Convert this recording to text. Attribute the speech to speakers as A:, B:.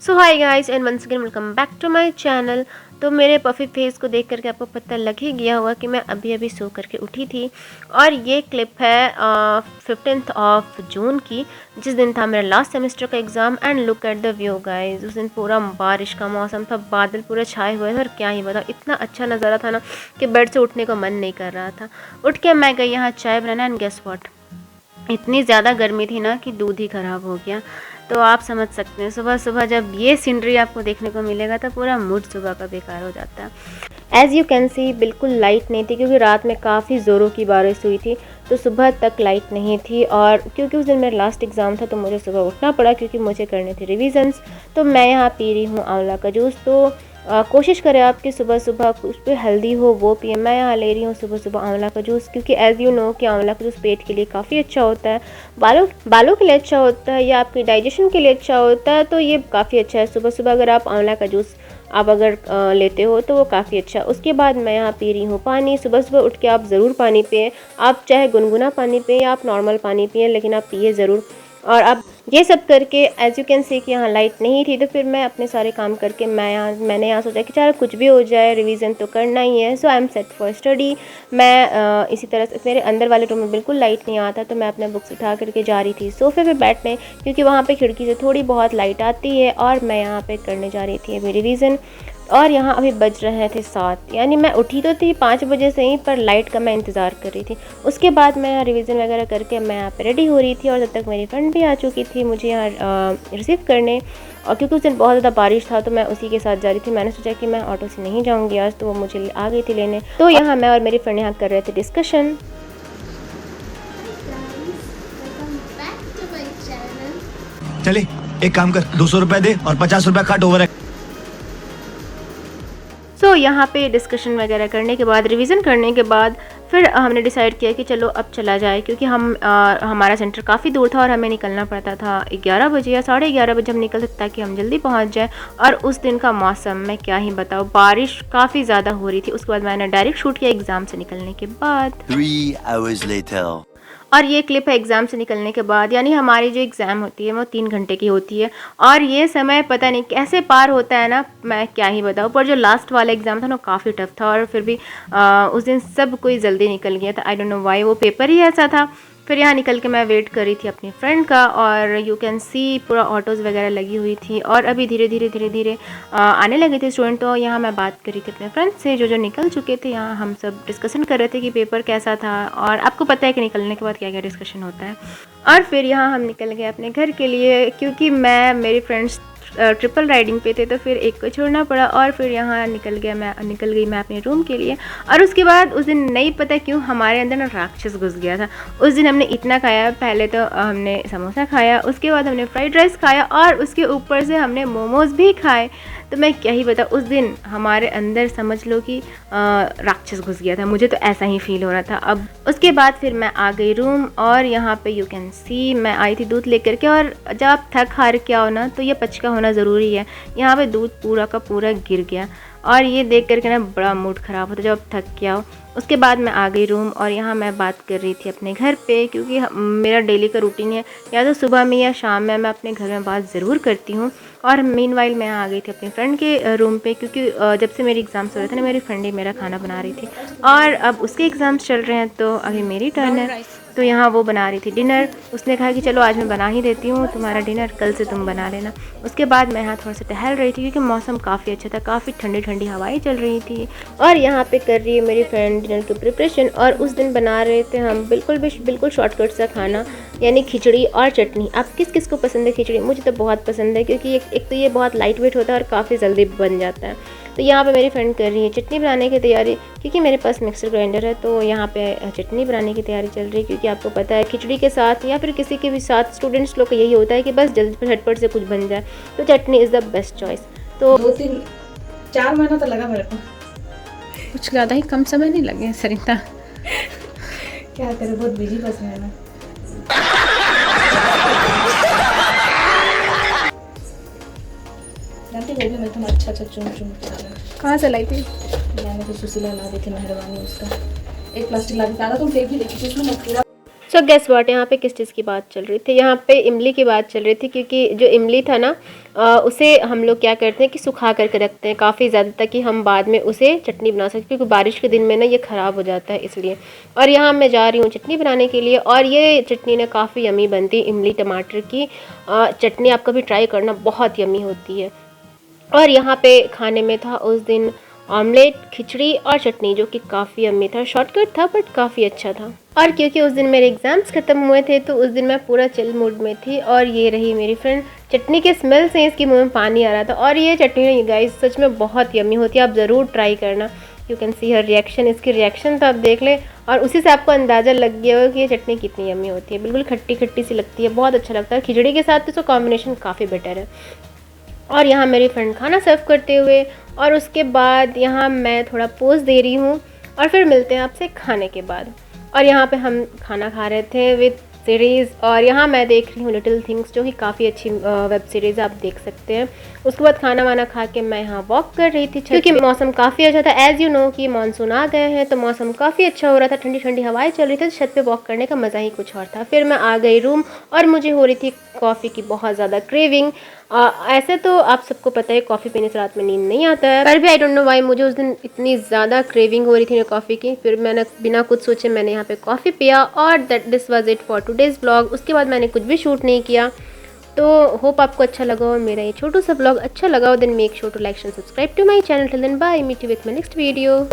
A: So hi guys and once again welcome back to my channel. तो मेरे puffy face को देख करके आपको पता लग ही गया होगा कि मैं अभी अभी सो करके उठी थी। और ये क्लिप है 15th ऑफ जून की, जिस दिन था मेरा लास्ट सेमेस्टर का exam. And look at the view guys, उस दिन पूरा बारिश का मौसम था, बादल पूरे छाए हुए थे और क्या ही बताओ, इतना अच्छा नज़ारा था ना कि बेड से उठने को मन नहीं कर रहा था। उठ के मैं गई यहाँ चाय बनाना एंड गेस व्हाट, इतनी ज़्यादा गर्मी थी ना कि दूध ही ख़राब हो गया। तो आप समझ सकते हैं सुबह सुबह जब ये सीनरी आपको देखने को मिलेगा तो पूरा मूड सुबह का बेकार हो जाता है। एज़ यू कैन सी बिल्कुल लाइट नहीं थी, क्योंकि रात में काफ़ी ज़ोरों की बारिश हुई थी, तो सुबह तक लाइट नहीं थी। और क्योंकि उस दिन मेरा लास्ट एग्ज़ाम था तो मुझे सुबह उठना पड़ा, क्योंकि मुझे करने थे रिविज़न्स। तो मैं यहाँ पी रही हूँ आंवला का जूस। तो कोशिश करें आपकी सुबह सुबह कुछ भी हेल्दी हो वो पिए। मैं यहाँ ले रही हूँ सुबह सुबह आंवला का जूस, क्योंकि एज़ यू नो कि आंवला का जूस पेट के लिए काफ़ी अच्छा होता है, बालों के लिए अच्छा होता है, या आपकी डाइजेशन के लिए अच्छा होता है। तो ये काफ़ी अच्छा है, सुबह सुबह अगर आप आंवला का जूस आप अगर लेते हो तो वो काफ़ी अच्छा है। उसके बाद मैं यहाँ पी रही हूँ पानी। सुबह सुबह उठ के आप ज़रूर पानी पिएं, आप चाहे गुनगुना पानी पिएं या आप नॉर्मल पानी पिएं, लेकिन आप पिए ज़रूर। और अब ये सब करके एज़ यू कैन सी कि यहाँ लाइट नहीं थी, तो फिर मैं अपने सारे काम करके मैंने यहाँ सोचा कि चलो कुछ भी हो जाए, रिवीजन तो करना ही है। So I am set for study. मैं इसी तरह से, मेरे अंदर वाले रूम में बिल्कुल लाइट नहीं आता, तो मैं अपने बुक्स उठा करके जा रही थी सोफ़े पे बैठने, क्योंकि वहाँ पे खिड़की से थोड़ी बहुत लाइट आती है। और मैं यहाँ पे करने जा रही थी अभी रिवीजन। और यहाँ अभी बज रहे थे 7, यानी मैं उठी तो थी 5 बजे से ही, पर लाइट का मैं इंतज़ार कर रही थी। उसके बाद मैं यहाँ रिवीजन वगैरह करके मैं यहाँ पे रेडी हो रही थी, और तब तक मेरी फ्रेंड भी आ चुकी थी मुझे यहाँ रिसीव करने। और क्योंकि उस दिन बहुत ज़्यादा बारिश था तो मैं उसी के साथ जा रही थी। मैंने सोचा कि मैं ऑटो से नहीं जाऊँगी आज, तो वो मुझे आ गई थी लेने। तो यहाँ मैं और मेरी फ्रेंड यहाँ कर रहे थे डिस्कशन।
B: चले एक काम कर, 200 रुपए दे और 50 रुपए काट ओवर है।
A: सो यहाँ पे डिस्कशन वगैरह करने के बाद, रिवीजन करने के बाद, फिर हमने डिसाइड किया कि चलो अब चला जाए, क्योंकि हमारा सेंटर काफ़ी दूर था और हमें निकलना पड़ता था 11 बजे या 11:30 बजे हम निकल सकते ताकि हम जल्दी पहुँच जाए। और उस दिन का मौसम मैं क्या ही बताऊँ, बारिश काफ़ी ज़्यादा हो रही थी। उसके बाद मैंने डायरेक्ट शूट किया एग्ज़ाम से निकलने के बाद।
C: 3 hours later.
A: और ये क्लिप है एग्ज़ाम से निकलने के बाद, यानी हमारी जो एग्ज़ाम होती है वो 3 घंटे की होती है। और ये समय पता नहीं कैसे पार होता है ना, मैं क्या ही बताऊँ। पर जो लास्ट वाला एग्ज़ाम था ना काफ़ी टफ था, और फिर भी उस दिन सब कोई जल्दी निकल गया था। आई डोंट नो वाई, वो पेपर ही ऐसा था। फिर यहाँ निकल के मैं वेट कर रही थी अपनी फ्रेंड का, और यू कैन सी पूरा ऑटोज़ वगैरह लगी हुई थी। और अभी धीरे धीरे आने लगे थे स्टूडेंट। तो यहाँ मैं बात कर रही थी अपने फ्रेंड से जो निकल चुके थे। यहाँ हम सब डिस्कशन कर रहे थे कि पेपर कैसा था, और आपको पता है कि निकलने के बाद क्या क्या डिस्कशन होता है। और फिर यहाँ हम निकल गए अपने घर के लिए, क्योंकि मेरी फ्रेंड्स ट्रिपल राइडिंग पे थे, तो फिर एक को छोड़ना पड़ा। और फिर यहाँ निकल गई मैं अपने रूम के लिए। और उसके बाद उस दिन नहीं पता क्यों हमारे अंदर ना राक्षस घुस गया था। उस दिन हमने इतना खाया, पहले तो हमने समोसा खाया, उसके बाद हमने फ्राइड राइस खाया, और उसके ऊपर से हमने मोमोज़ भी खाए। तो मैं क्या ही बताऊँ, उस दिन हमारे अंदर समझ लो कि राक्षस घुस गया था। मुझे तो ऐसा ही फील हो रहा था। अब उसके बाद फिर मैं आ गई रूम, और यहाँ पे यू कैन सी मैं आई थी दूध लेकर के। और जब आप थक हार के आओ ना तो ये पचका होना ज़रूरी है। यहाँ पे दूध पूरा का पूरा गिर गया, और ये देख करके ना बड़ा मूड ख़राब होता जब आप थक के आओ। उसके बाद मैं आ गई रूम, और यहाँ मैं बात कर रही थी अपने घर पे, क्योंकि मेरा डेली का रूटीन है, या तो सुबह में या शाम में मैं अपने घर में बात ज़रूर करती हूँ। और मीनवाइल मैं आ गई थी अपनी फ्रेंड के रूम पे, क्योंकि जब से मेरे एग्ज़ाम्स हो रहे थे ना, मेरी फ्रेंड ही मेरा खाना बना रही थी। और अब उसके एग्ज़ाम्स चल रहे हैं, तो अभी मेरी टर्न है। तो यहाँ वो बना रही थी डिनर। उसने कहा कि चलो आज मैं बना ही देती हूँ तुम्हारा डिनर, कल से तुम बना लेना। उसके बाद मैं यहाँ थोड़ा सा टहल रही थी, क्योंकि मौसम काफ़ी अच्छा था, काफ़ी ठंडी ठंडी हवाएं चल रही थी। और यहाँ पे कर रही है मेरी फ्रेंड डिनर की प्रिपरेशन। और उस दिन बना रहे थे हम बिल्कुल शॉर्टकट सा खाना, यानी खिचड़ी और चटनी। आप किस किस को पसंद है खिचड़ी? मुझे तो बहुत पसंद है, क्योंकि एक तो ये बहुत लाइट वेट होता है और काफ़ी जल्दी बन जाता है। तो यहाँ पे मेरी फ्रेंड कर रही है चटनी बनाने की तैयारी, क्योंकि मेरे पास मिक्सर ग्राइंडर है। तो यहाँ पे चटनी बनाने की तैयारी चल रही है, क्योंकि आपको पता है खिचड़ी के साथ या फिर किसी के भी साथ स्टूडेंट्स लोग का यही होता है कि बस जल्दी झटपट से कुछ बन जाए, तो चटनी इज़ द बेस्ट चॉइस। तो
D: 4 महीना तो लगा मेरे को,
E: कुछ ज़्यादा ही कम समय नहीं लगे सरिता।
D: क्या करें, बहुत बिजी पर्सन है ना। जानती हो मैं तुम्हें अच्छा चुन
E: कहाँ से लाई थी?
D: मैंने तो सुशीला ला दी थी, मेहरबानी उसका। एक प्लास्टिक ला दी, तुम फेंक भी देखी थी उसमें पूरा।
A: सो गेस व्हाट, यहाँ पे किस चीज़ की बात चल रही थी? यहाँ पे इमली की बात चल रही थी, क्योंकि जो इमली था ना उसे हम लोग क्या करते हैं कि सुखा करके रखते हैं काफ़ी ज़्यादा, ताकि हम बाद में उसे चटनी बना सकते, क्योंकि बारिश के दिन में ना ये ख़राब हो जाता है इसलिए। और यहाँ मैं जा रही हूँ चटनी बनाने के लिए, और ये चटनी ना काफ़ी यमी बनती है, इमली टमाटर की चटनी आप कभी ट्राई करना, बहुत यमी होती है। और यहाँ पे खाने में था उस दिन ऑमलेट, खिचड़ी और चटनी, जो कि काफ़ी यम्मी था। शॉर्टकट था बट काफ़ी अच्छा था। और क्योंकि उस दिन मेरे एग्ज़ाम्स ख़त्म हुए थे तो उस दिन मैं पूरा चिल मूड में थी। और ये रही मेरी फ्रेंड, चटनी के स्मेल से इसके मुंह में पानी आ रहा था। और ये चटनी गाइस सच में बहुत यम्मी होती है, आप ज़रूर ट्राई करना। You can see her reaction, इसकी रिएक्शन तो आप देख लें और उसी से आपको अंदाज़ा लग गया होगा कि ये चटनी कितनी यम्मी होती है। बिल्कुल खट्टी खट्टी सी लगती है, बहुत अच्छा लगता है। खिचड़ी के साथ तो इसका कॉम्बिनेशन काफ़ी बेटर है। और यहाँ मेरी फ्रेंड खाना सर्व करते हुए, और उसके बाद यहाँ मैं थोड़ा पोज दे रही हूँ, और फिर मिलते हैं आपसे खाने के बाद। और यहाँ पे हम खाना खा रहे थे विद सीरीज़, और यहाँ मैं देख रही हूँ लिटिल थिंग्स, जो कि काफ़ी अच्छी वेब सीरीज़ आप देख सकते हैं। उसके बाद खाना वाना खा के मैं यहाँ वॉक कर रही थी, क्योंकि मौसम काफ़ी अच्छा था। एज़ यू नो कि मानसून आ गए हैं तो मौसम काफ़ी अच्छा हो रहा था, ठंडी ठंडी हवाएं चल रही थी, तो छत पे वॉक करने का मज़ा ही कुछ और था। फिर मैं आ गई रूम, और मुझे हो रही थी कॉफ़ी की बहुत ज़्यादा क्रेविंग। ऐसे तो आप सबको पता है कॉफ़ी पीने से रात में नींद नहीं आता है, पर भी आई डोंट नो व्हाई मुझे उस दिन इतनी ज़्यादा क्रेविंग हो रही थी कॉफ़ी की। फिर मैंने बिना कुछ सोचे मैंने यहाँ पे कॉफ़ी पिया, और this was it for today's vlog. उसके बाद मैंने कुछ भी शूट नहीं किया। तो होप आपको अच्छा लगा हो मेरा ये छोटू सा व्लॉग। अच्छा लगा हो then make sure to like and subscribe to my channel. Till then bye, meet you with my next video.